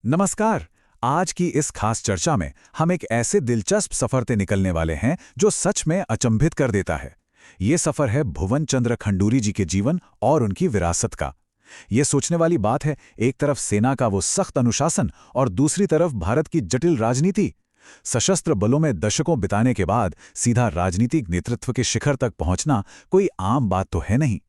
नमस्कार। आज की इस खास चर्चा में हम एक ऐसे दिलचस्प सफर से निकलने वाले हैं जो सच में अचंभित कर देता है। ये सफर है भुवन चंद्र खंडूरी जी के जीवन और उनकी विरासत का। ये सोचने वाली बात है, एक तरफ सेना का वो सख्त अनुशासन और दूसरी तरफ भारत की जटिल राजनीति। सशस्त्र बलों में दशकों बिताने के बाद सीधा राजनीतिक नेतृत्व के शिखर तक पहुंचना कोई आम बात तो है नहीं।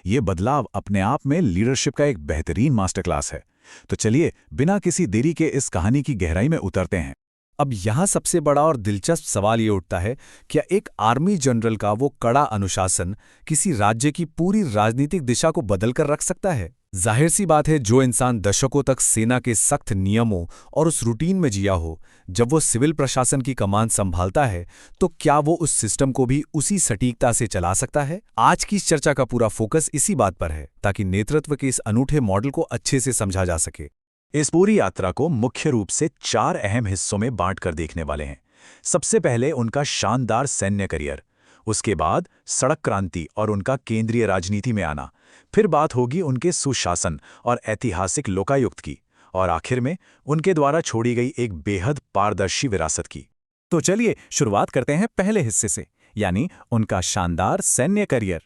ये बदलाव अपने आप में लीडरशिप का एक बेहतरीन मास्टर क्लास है। तो चलिए बिना किसी देरी के इस कहानी की गहराई में उतरते हैं। अब यहाँ सबसे बड़ा और दिलचस्प सवाल ये उठता है, क्या एक आर्मी जनरल का वो कड़ा अनुशासन किसी राज्य की पूरी राजनीतिक दिशा को बदल कर रख सकता है? जाहिर सी बात है, जो इंसान दशकों तक सेना के सख्त नियमों और उस रूटीन में जिया हो, जब वो सिविल प्रशासन की कमान संभालता है, तो क्या वो उस सिस्टम को भी उसी सटीकता से चला सकता है? आज की इस चर्चा का पूरा फोकस इसी बात पर है, ताकि नेतृत्व के इस अनूठे मॉडल को अच्छे से समझा जा सके। इस पूरी यात्रा को मुख्य रूप से 4 अहम हिस्सों में बांटकर देखने वाले हैं। सबसे पहले उनका शानदार सैन्य करियर, उसके बाद सड़क क्रांति और उनका केंद्रीय राजनीति में आना, फिर बात होगी उनके सुशासन और ऐतिहासिक लोकायुक्त की, और आखिर में उनके द्वारा छोड़ी गई एक बेहद पारदर्शी विरासत की। तो चलिए शुरुआत करते हैं पहले हिस्से से, यानी उनका शानदार सैन्य करियर।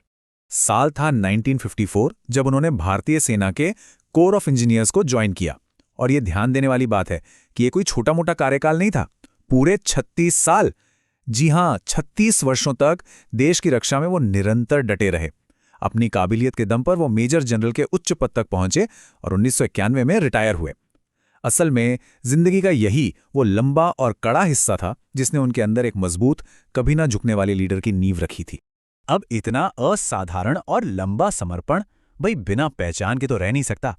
साल था 1954 जब उन्होंने भारतीय सेना के कोर ऑफ इंजीनियर्स को ज्वाइन किया। और ये ध्यान देने वाली बात है कि ये कोई छोटा मोटा कार्यकाल नहीं था, पूरे 36 साल। जी हां, 36 वर्षों तक देश की रक्षा में वो निरंतर डटे रहे। अपनी काबिलियत के दम पर वो मेजर जनरल के उच्च पद तक पहुंचे और 1991 में रिटायर हुए। असल में जिंदगी का यही वो लंबा और कड़ा हिस्सा था जिसने उनके अंदर एक मजबूत, कभी ना झुकने वाले लीडर की नींव रखी थी। अब इतना असाधारण और लंबा समर्पण भाई बिना पहचान के तो रह नहीं सकता।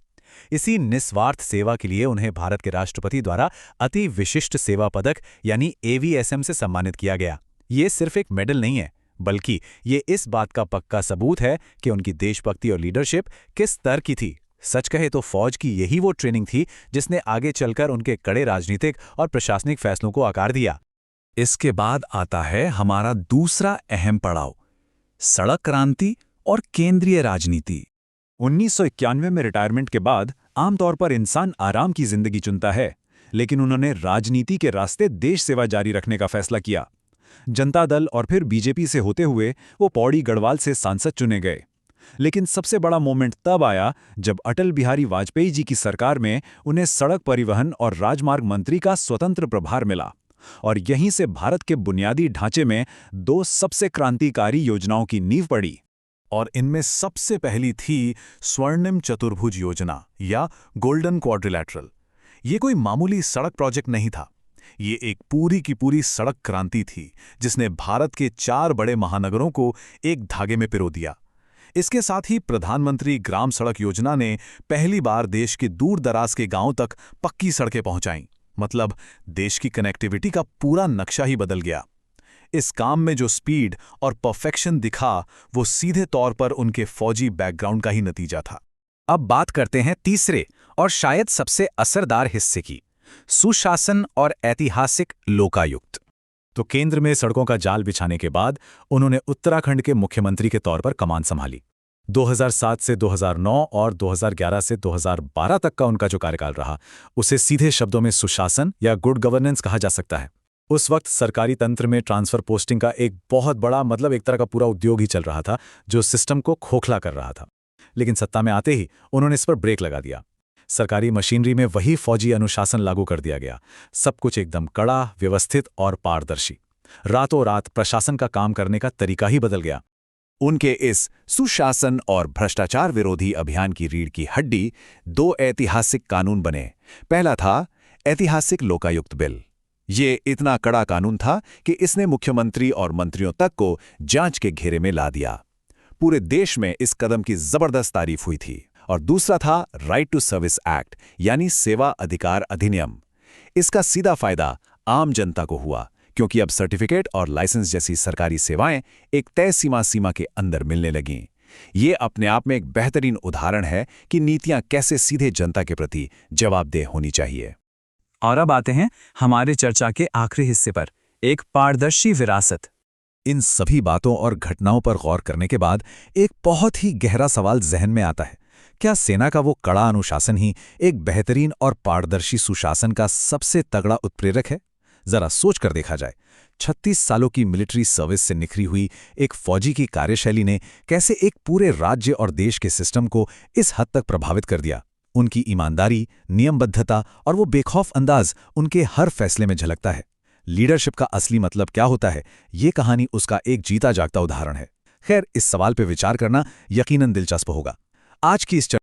इसी निस्वार्थ सेवा के लिए उन्हें भारत के राष्ट्रपति द्वारा अति विशिष्ट सेवा पदक यानी AVSM से सम्मानित किया गया। ये सिर्फ एक मेडल नहीं है, बल्कि ये इस बात का पक्का सबूत है कि उनकी देशभक्ति और लीडरशिप किस स्तर की थी। सच कहे तो फौज की यही वो ट्रेनिंग थी जिसने आगे चलकर उनके कड़े राजनीतिक और प्रशासनिक फैसलों को आकार दिया। इसके बाद आता है हमारा दूसरा अहम पड़ाव, सड़क क्रांति और केंद्रीय राजनीति। 1991 में रिटायरमेंट के बाद आमतौर पर इंसान आराम की जिंदगी चुनता है, लेकिन उन्होंने राजनीति के रास्ते देश सेवा जारी रखने का फैसला किया। जनता दल और फिर बीजेपी से होते हुए वो पौड़ी गढ़वाल से सांसद चुने गए। लेकिन सबसे बड़ा मोमेंट तब आया जब अटल बिहारी वाजपेयी जी की सरकार में उन्हें सड़क परिवहन और राजमार्ग मंत्री का स्वतंत्र प्रभार मिला, और यहीं से भारत के बुनियादी ढांचे में 2 सबसे क्रांतिकारी योजनाओं की नींव पड़ी। और इनमें सबसे पहली थी स्वर्णिम चतुर्भुज योजना या गोल्डन क्वाड्रिलैटरल। ये कोई मामूली सड़क प्रोजेक्ट नहीं था, ये एक पूरी की पूरी सड़क क्रांति थी जिसने भारत के 4 बड़े महानगरों को एक धागे में पिरो दिया। इसके साथ ही प्रधानमंत्री ग्राम सड़क योजना ने पहली बार देश के दूर दराज के गांवों तक पक्की सड़कें पहुंचाईं। मतलब देश की कनेक्टिविटी का पूरा नक्शा ही बदल गया। इस काम में जो स्पीड और परफेक्शन दिखा, वो सीधे तौर पर उनके फौजी बैकग्राउंड का ही नतीजा था। अब बात करते हैं तीसरे और शायद सबसे असरदार हिस्से की, सुशासन और ऐतिहासिक लोकायुक्त। तो केंद्र में सड़कों का जाल बिछाने के बाद उन्होंने उत्तराखंड के मुख्यमंत्री के तौर पर कमान संभाली। 2007 से 2009 और 2011 से 2012 तक का उनका जो कार्यकाल रहा, उसे सीधे शब्दों में सुशासन या गुड गवर्नेंस कहा जा सकता है। उस वक्त सरकारी तंत्र में ट्रांसफर पोस्टिंग का एक बहुत बड़ा एक तरह का पूरा उद्योग ही चल रहा था, जो सिस्टम को खोखला कर रहा था। लेकिन सत्ता में आते ही उन्होंने इस पर ब्रेक लगा दिया। सरकारी मशीनरी में वही फौजी अनुशासन लागू कर दिया गया। सब कुछ एकदम कड़ा, व्यवस्थित और पारदर्शी। रातों रात प्रशासन का काम करने का तरीका ही बदल गया। उनके इस सुशासन और भ्रष्टाचार विरोधी अभियान की रीढ़ की हड्डी 2 ऐतिहासिक कानून बने। पहला था ऐतिहासिक लोकायुक्त बिल। ये इतना कड़ा कानून था कि इसने मुख्यमंत्री और मंत्रियों तक को जांच के घेरे में ला दिया। पूरे देश में इस कदम की जबरदस्त तारीफ हुई थी। और दूसरा था राइट टू सर्विस एक्ट यानी सेवा अधिकार अधिनियम। इसका सीधा फायदा आम जनता को हुआ, क्योंकि अब सर्टिफिकेट और लाइसेंस जैसी सरकारी सेवाएं एक तय सीमा के अंदर मिलने लगीं। ये अपने आप में एक बेहतरीन उदाहरण है कि नीतियां कैसे सीधे जनता के प्रति जवाबदेह होनी चाहिए। और अब आते हैं हमारे चर्चा के आखिरी हिस्से पर, एक पारदर्शी विरासत। इन सभी बातों और घटनाओं पर गौर करने के बाद एक बहुत ही गहरा सवाल जहन में आता है, क्या सेना का वो कड़ा अनुशासन ही एक बेहतरीन और पारदर्शी सुशासन का सबसे तगड़ा उत्प्रेरक है? जरा सोच कर देखा जाए, 36 सालों की मिलिट्री सर्विस से निखरी हुई एक फौजी की कार्यशैली ने कैसे एक पूरे राज्य और देश के सिस्टम को इस हद तक प्रभावित कर दिया। उनकी ईमानदारी, नियमबद्धता और वो बेखौफ अंदाज उनके हर फैसले में झलकता है। लीडरशिप का असली मतलब क्या होता है, ये कहानी उसका एक जीता जागता उदाहरण है। खैर, इस सवाल पर विचार करना यकीनन दिलचस्प होगा। आज की इस